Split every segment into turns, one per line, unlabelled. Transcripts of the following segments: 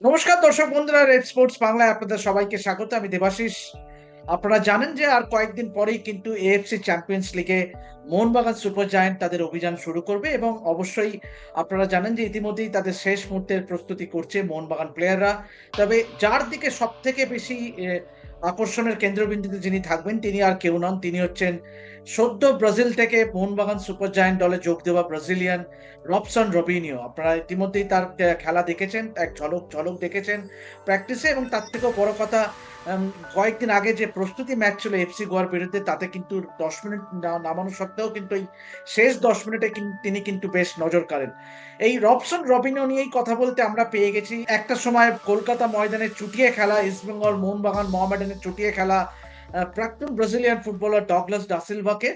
নমস্কার দর্শক বন্ধুরা, রেড স্পোর্টস বাংলায় আপনাদের সবাইকে স্বাগত। আমি দেবাশিস। আপনারা জানেন যে আর কয়েকদিন পরেই কিন্তু এএফসি চ্যাম্পিয়ন্স লিগে মোহনবাগান সুপার জায়ান্ট তাদের অভিযান শুরু করবে এবং অবশ্যই আপনারা জানেন যে ইতিমধ্যেই তাদের শেষ মুহূর্তের প্রস্তুতি করছে মোহনবাগান প্লেয়াররা। তবে যার দিকে সব থেকে বেশি আকর্ষণের কেন্দ্রবিন্দুতে যিনি থাকবেন তিনি আর কেউ নন, তিনি হচ্ছেন সদ্য ব্রাজিল থেকে মোহনবাগান সুপার জায়ান্ট দলে যোগ দেওয়া ব্রাজিলিয়ান রবসন রবিনিও। আপনারা ইতিমধ্যেই তার খেলা দেখেছেন, এক ঝলক ঝলক দেখেছেন প্র্যাকটিসে, এবং তার থেকেও বড় কথা, আম, কয়েকদিন আগে যে প্রস্তুতি ম্যাচ ছিল এফসি গোয়ার বিরুদ্ধে, তাতে কিন্তু 10 মিনিট নামানো সত্ত্বেও কিন্তু এই শেষ 10 মিনিটে তিনি কিন্তু বেশ নজর কাড়েন। এই রবসন রবিনিও নিয়েই কথা বলতে আমরা পেয়ে গেছি একটা সময় কলকাতা ময়দানে চুটিয়ে খেলা, ইস্টবেঙ্গল মোহনবাগান মোহামেডানের চুটিয়ে খেলা প্রাক্তন ব্রাজিলিয়ান ফুটবলার ডগলাস ডা সিলভাকে।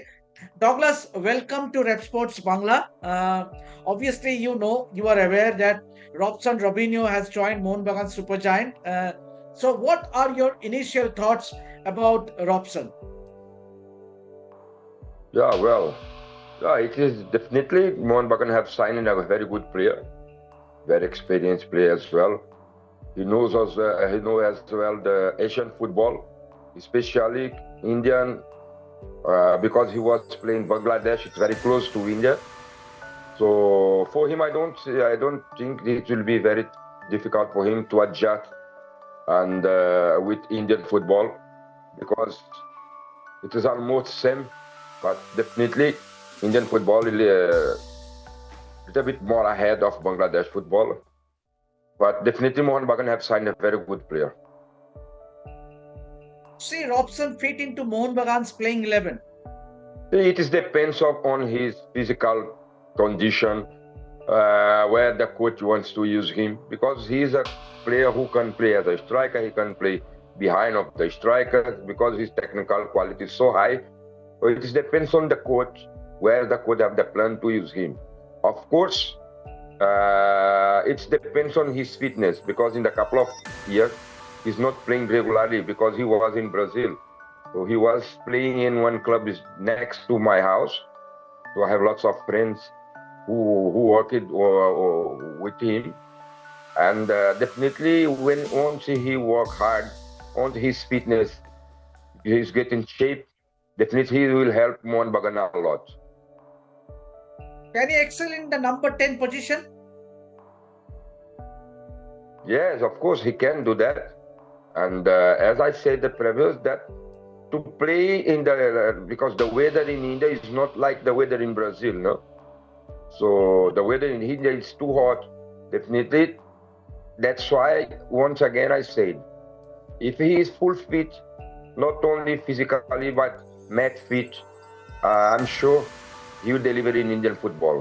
Douglas, welcome to Rep Sports Bangla. Obviously, you are aware that Robson Robinho has joined Mohnbagan Supergiant. So, what are your initial thoughts about Robson?
Yeah, well, yeah, it is definitely Mohan Bagan have signed in a very good player, very experienced player as well. He knows as well the Asian football, especially Indian, because he was playing Bangladesh. It's very close to India, so for him, I don't think it will be very difficult for him to adjust and with Indian football because it is almost same, but definitely Indian football is a little bit more ahead of Bangladesh football. But definitely Mohan Bagan have signed a very good player.
See Robson fit into Mohnbagan's playing 11.
It is depends on his physical condition, where the coach wants to use him because he is a player who can play as a striker. He can play behind of the striker because his technical quality is so high. So it depends on the coach where the coach have the plan to use him. Of course, it depends on his fitness because in the couple of years he's not playing regularly because he was in Brazil. So he was playing in one club is next to my house. So I have lots of friends who work with him, and definitely once he work hard on his fitness, he's getting shape. Definitely he will help Mohan Bagan a lot.
Can he excel in the number 10 position?
Yes, of course he can do that. And as I said the previous that to play in the because the weather in India is not like the weather in Brazil, no. So the weather in India is too hot. Definitely, that's why once again I said, if he is full fit, not only physically but match fit, I'm sure he will deliver in Indian football.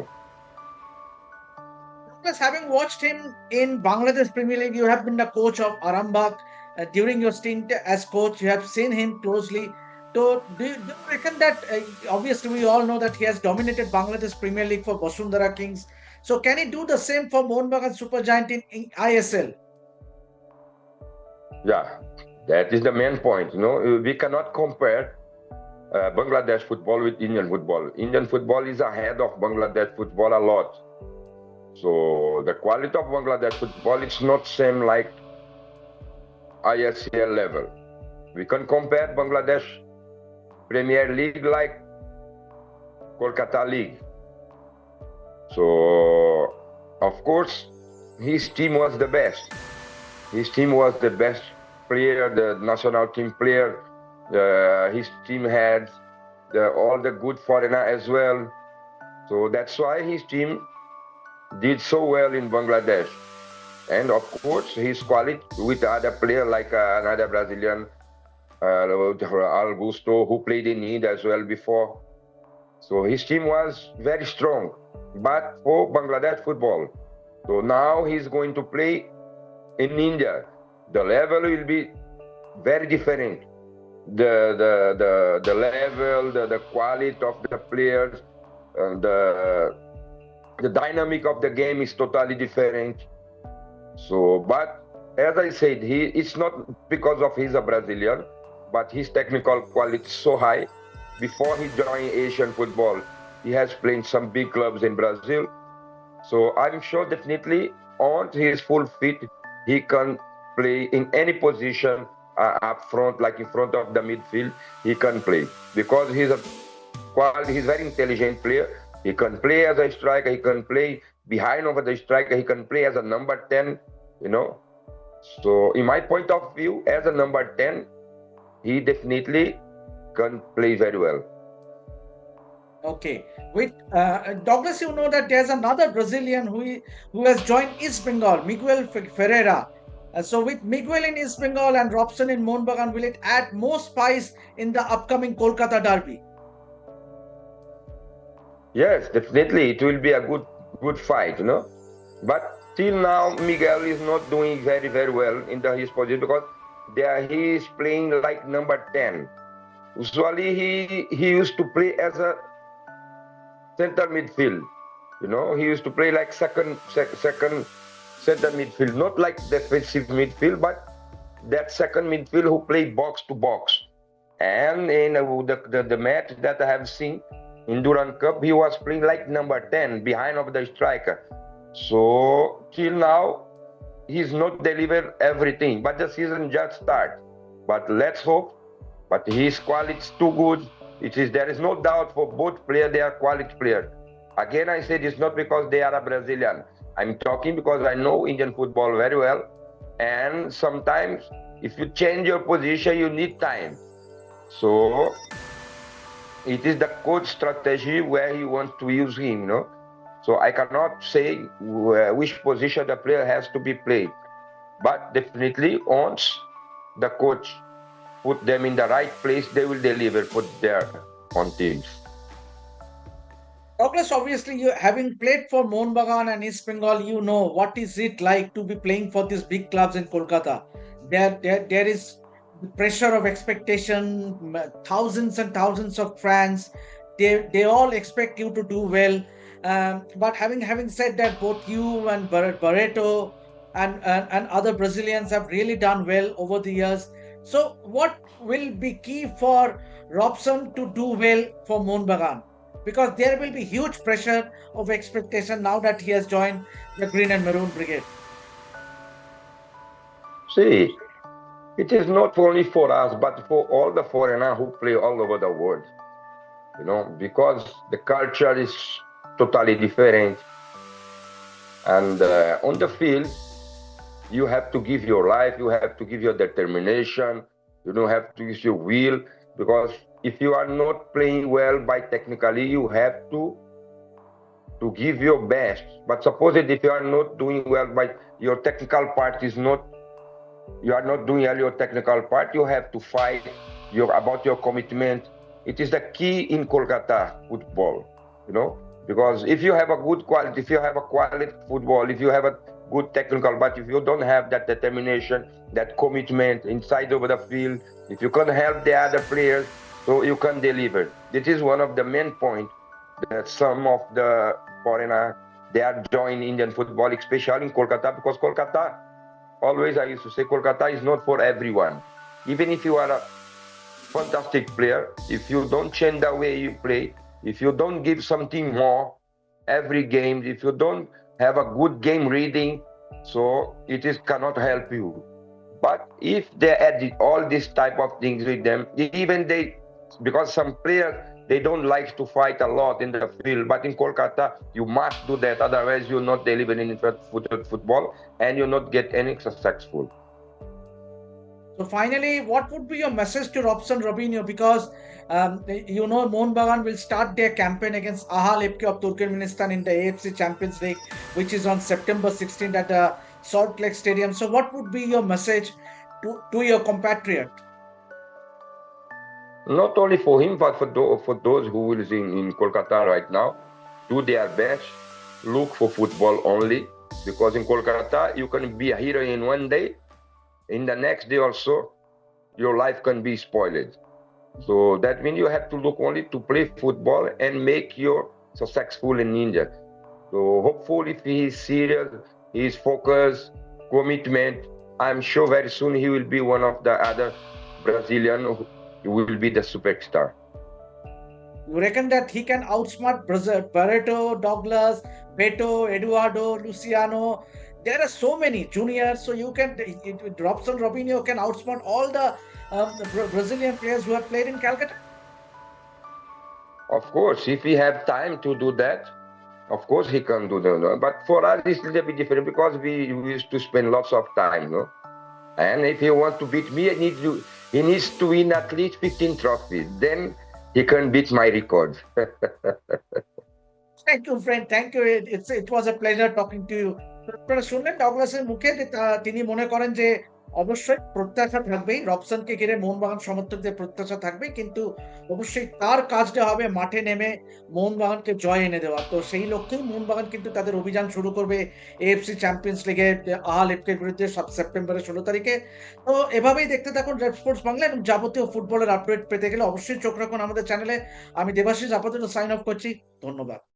Plus, having watched him in Bangladesh Premier League, you have been the coach of Arambak. During your stint as coach, you have seen him closely. So, do you reckon that obviously we all know that he has dominated Bangladesh Premier League for Basundhara Kings. So, can he do the same for Mohnbagan Supergiant in ISL?
Yeah, that is the main point. We cannot compare Bangladesh football with Indian football. Indian football is ahead of Bangladesh football a lot. So the quality of Bangladesh football is not same like ISL level. We can compare Bangladesh Premier League like Kolkata League. So of course his team was the best. His team was the best player, the national team player. His team had all the good foreigner as well. So that's why his team did so well in Bangladesh. And of course, his quality with other player like another Brazilian, Augusto, who played in India as well before. So his team was very strong, but for Bangladesh football. So now he's going to play in India. The level will be very different. The level, the quality of the players, and the dynamic of the game is totally different. So, but as I said, it's not because of he's a Brazilian, but his technical quality is so high. Before he joined Asian football, he has played some big clubs in Brazil. So I'm sure definitely on his full fit, he can play in any position up front, like in front of the midfield. He can play because he's very intelligent player. He can play as a striker. He can play behind over the striker. He can play as a number 10. You know. So, in my point of view, as a number 10, he definitely can play very well.
Okay. With Douglas, you know that there's another Brazilian who has joined East Bengal, Miguel Ferreira. So with Miguel in East Bengal and Robson in Mohun Bagan, will it add more spice in the upcoming Kolkata derby?
Yes, definitely, it will be a good fight, you know. But till now, Miguel is not doing very well in his position because he is playing like number 10. Usually, he used to play as a center midfield. You know, he used to play like second center midfield, not like defensive midfield, but that second midfield who play box to box. And in the match that I have seen in Durand Cup, he was playing like number 10 behind of the striker. So till now, he's not delivered everything, but the season just started. But let's hope. But his quality is too good. There is no doubt for both players, they are quality players. Again, I said it's not because they are a Brazilian. I'm talking because I know Indian football very well. And sometimes, if you change your position, you need time. So it is the coach strategy where he wants to use him, you know. So I cannot say which position the player has to be played. But definitely, once the coach put them in the right place, they will deliver for their own teams.
Douglas, obviously, you having played for Mohun Bagan and East Bengal, you know what is it like to be playing for these big clubs in Kolkata. There is the pressure of expectation, thousands and thousands of fans. They all expect you to do well. But having said that, both you and Barreto and other Brazilians have really done well over the years. So, what will be key for Robson to do well for Mohun Bagan? Because there will be huge pressure of expectation now that he has joined the Green and Maroon Brigade.
See, it is not only for us, but for all the foreigners who play all over the world. You know, because the culture is totally different. And on the field, you have to give your life, you have to give your determination, you don't have to use your will, because if you are not playing well by technically, you have to give your best. But suppose if you are not doing well by your technical part you are not doing well your technical part, you have to fight about your commitment. It is the key in Kolkata football, you know, because if you have a good quality, if you have a quality football, if you have a good technical, but if you don't have that determination, that commitment inside over the field, if you can't help the other players, so you can deliver. This is one of the main points that some of the foreigners, they are joining Indian football, especially in Kolkata, because Kolkata, always I used to say, Kolkata is not for everyone. Even if you are a fantastic player, if you don't change the way you play, if you don't give something more every game, if you don't have a good game reading, so cannot help you. But if they add all these type of things with them, because some players, they don't like to fight a lot in the field, but in Kolkata, you must do that, otherwise you're not delivering in football and you're not get any successful.
So finally, what would be your message to Robson Robinho? Because you know Mohun Bagan will start their campaign against Ahal Epke of Turkmenistan in the AFC Champions League, which is on September 16th at the Salt Lake Stadium. So what would be your message to your compatriot?
Not only for him, but for those who is in Kolkata right now, do their best, look for football only, because in Kolkata, you can be a hero in one day, in the next day also, your life can be spoiled. So that means you have to look only to play football and make you successful in India. So hopefully if he is serious, he is focused, commitment, I'm sure very soon he will be one of the other Brazilian who will be the superstar.
You reckon that he can outsmart Barreto, Douglas, Beto, Eduardo, Luciano, There are so many juniors, so you can Robson Robinho can outsmart all the Brazilian players who have played in Calcutta.
Of course, if he have time to do that, of course he can do that. But for us, it's a little bit different because we used to spend lots of time, no? And if he wants to beat me, he needs to win at least 15 trophies. Then he can beat my record.
Thank you, friend. Thank you. It was a pleasure talking to you. আপনারা শুনলেন ডগলাসের মুখে যে তিনি মনে করেন যে অবশ্যই প্রত্যাশা থাকবেই, রবসনকে ঘিরে মোহনবাগান সমর্থকদের প্রত্যাশা থাকবে, কিন্তু অবশ্যই তার কাজটা হবে মাঠে নেমে মোহনবাগানকে জয় এনে দেওয়া। তো সেই লক্ষ্যেই মোহনবাগান কিন্তু তাদের অভিযান শুরু করবে এএফসি চ্যাম্পিয়ন্স লিগে আল এফকের বিরুদ্ধে সেপ্টেম্বরের 16 তারিখে। তো এভাবেই দেখতে থাকুন রেড স্পোর্টস বাংলা, এবং যাবতীয় ফুটবলের আপডেট পেতে গেলে অবশ্যই চোখ রাখুন আমাদের চ্যানেলে। আমি দেবাশিস আপাতত সাইন অফ করছি। ধন্যবাদ।